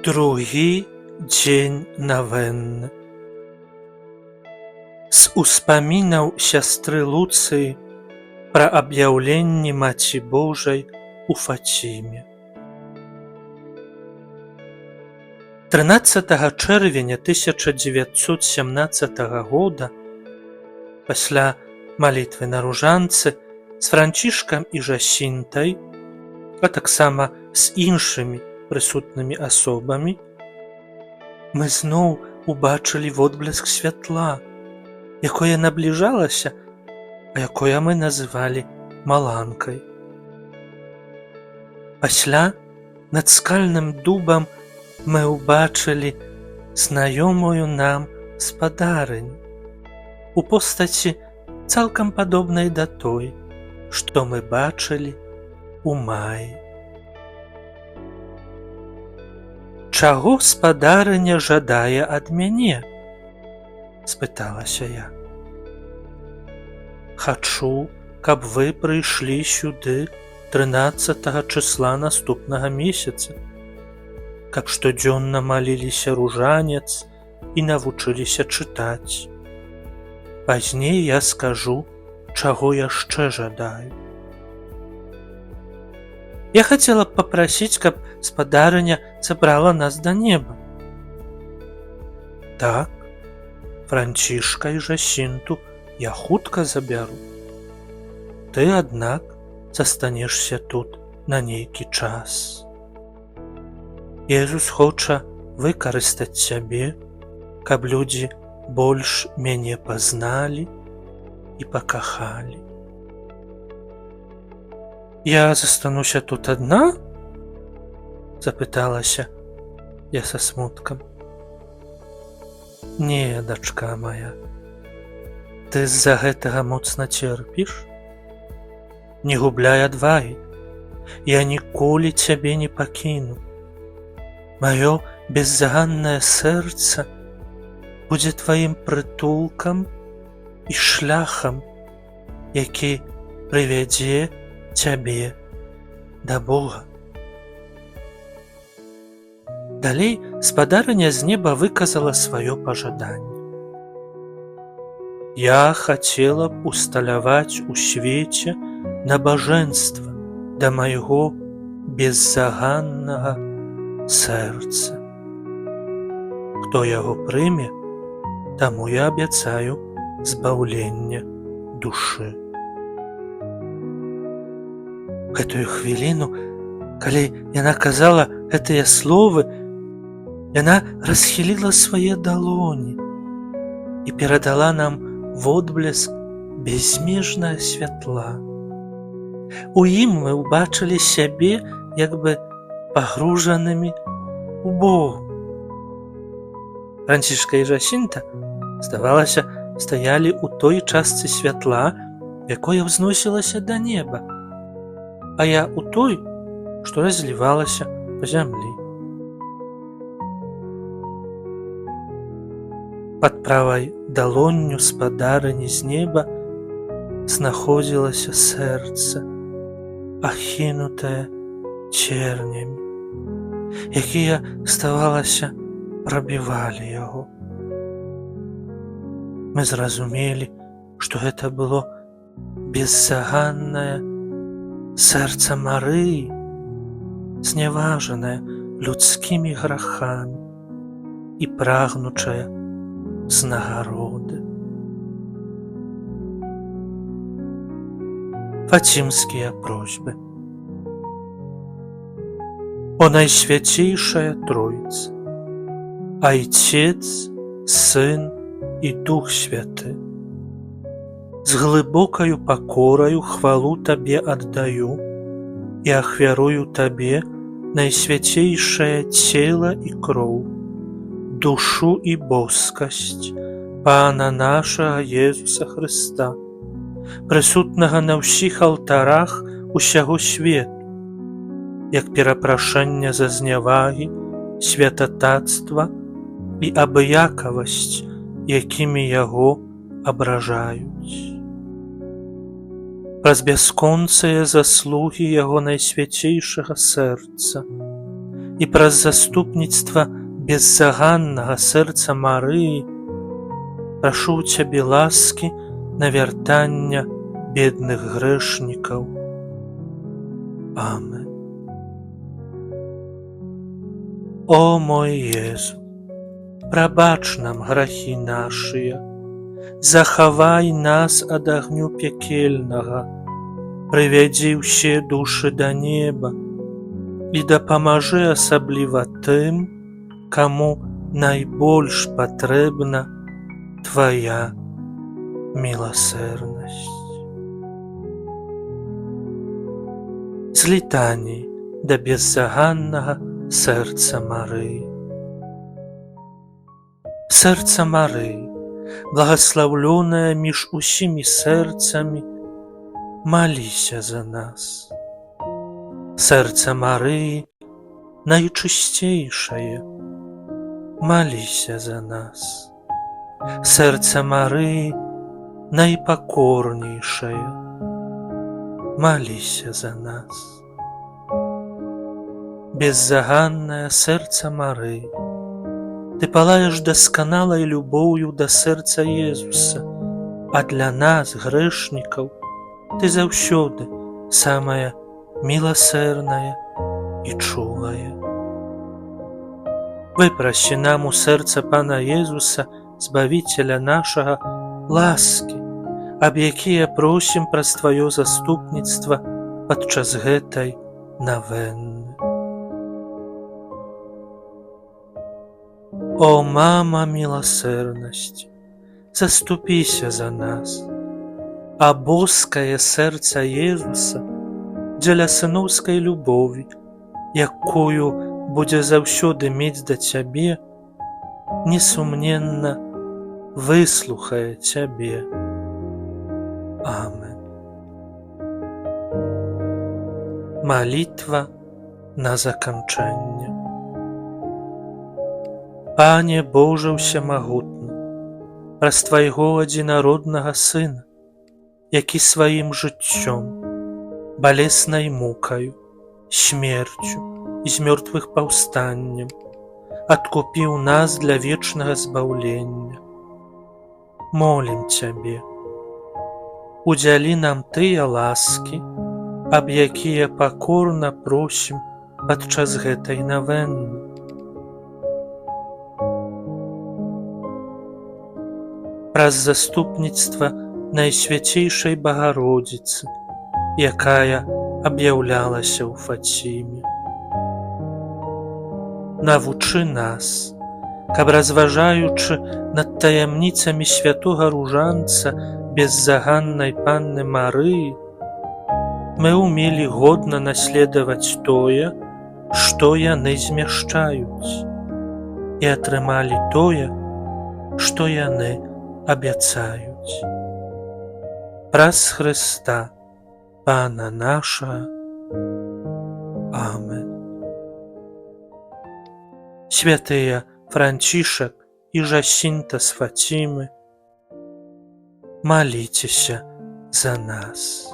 Другі дзень навенны. З успамінаў сястры Луцыі пра аб'яўленне Маці Божай у Фаціме. 13 чэрвеня 1917 года, пасля малітвы на Ружанцы, з Францішкам і Жасінтай, а таксама з іншымі прысутнымі асобамі, мы зноў убачылі водблеск святла, якое набліжалася, а якое мы называлі маланкай. Пасля над скальным дубам мы ўбачылі знаёмую нам спадарыню у постаці цалкам падобнай да той, што мы бачылі у маі. «Чаго спадарыня жадае ад мяне?» – спыталася я. «Хачу, каб вы прыйшлі сюды 13 числа наступнага месяца, каб штодзённа маліліся ружанец і навучыліся чытаць. Пазней я скажу, чаго яшчэ жадаю. Я хацела б папрасіць, каб спадарыня забрала нас да неба. Так, Францішка і Жасінту я хутка забяру. Ты, аднак, застанешся тут на нейкі час. Езус хоча выкарыстаць цябе, каб людзі больш мяне пазналі і пакахалі». «Я застануся тут адна?» – запыталася я са смуткам. «Не, дачка моя, ты з-за гэтага моцна церпіш? Не губляй адвагі, я ніколі цябе не пакіну. Маё беззаганнае сэрца будзе тваім прытулкам і шляхам, які прывядзе цябе да Бога». Далей спадарыня з неба выказала сваё пажаданне. «Я хацела б усталяваць у свеце набажэнства да майго беззаганнага сэрца. Хто яго прыме, таму я абяцаю збаўленне душы». Гэтую хвіліну, калі яна казала гэтыя словы, яна расхіліла свае далоні і перадала нам водблеск безмежнага святла. У ім мы ўбачылі сябе як бы пагружанымі ў Богу. Францішка і Жасінта, здавалася, стаялі ў той частцы святла, якое ўзносілася да неба, а я ў той, што разлівалася па зямлі. Пад правай далонню спадарыні з неба знаходзілася сэрца, ахінутае цернямі, якія, здавалася, прабівалі яго. Мы зразумелі, што гэта было беззаганнае сэрца Марыі, зняважанае людскімі грахамі і прагнучае знагароды. Фацімскія просьбы. «О Найсвяцейшая Тройца, Айцец, Сын і Дух Святы, з глыбокаю пакораю хвалу Табе аддаю і ахвярую Табе найсвяцейшае цела і кроў, душу і боскасць Пана нашага Езуса Хрыста, прысутнага на ўсіх алтарах усяго свету, як перапрашэнне за знявагі, святатацтва і абыякавасць, якімі яго абражаюць. Праз бясконцыя заслугі яго найсвяцейшага сэрца і праз заступніцтва беззаганнага сэрца Марыі прашу ў Цябе ласкі на вяртання бедных грэшнікаў. Амен. О мой Езу, прабач нам грахі нашыя, захавай нас ад агню пекельнага, прывядзі ўсе душы да неба і дапамажы асабліва тым, каму найбольш патрэбна Твая міласэрнасць. З літаній да беззаганнага сэрца Марыі. Сэрца Марыі, благаслаўлёнае між усімі сэрцамі, маліся за нас. Сэрца Марыі, найчысцейшае, маліся за нас. Сэрца Марыі, найпакорнейшае, маліся за нас. Беззаганнае сэрца Марыі, Ты палаеш дасканалай любоўю да сэрца Езуса, а для нас, грэшнікаў, Ты заўсёды самая міласэрная і чулая. Выпрасі нам у сэрца Пана Езуса, Збавіцеля нашага, ласкі, аб якія просім праз Тваё заступніцтва падчас гэтай навенны. О, мама міласэрнасці, заступіся за нас, а боскае сэрца Езуса дзеля сыноўскай любові, якую будзе заўсёды мець да Цябе, несумненна выслухае Цябе. Амен. Малітва на заканчэнне. Пане Божа ўсемагутны, праз Твайго адзінароднага Сына, які сваім жыццём, балеснай мукаю, смерцю і з мёртвых паўстаннем адкупіў нас для вечнага збаўлення. Молім Цябе, удзялі нам тыя ласкі, аб якія пакорна просім падчас гэтай навенны. Праз заступніцтва Найсвяцейшай Багародзіцы, якая аб'яўлялася ў Фаціме. Навучы нас, каб, разважаючы над таямніцамі святога ружанца беззаганнай Панны Марыі, мы ўмелі годна наследаваць тое, што яны змяшчаюць, і атрымалі тое, што яны абяцаюць. Праз Хрыста, Пана нашага. Амен. Святыя Францішак і Жасінта з Фацімы, маліцеся за нас.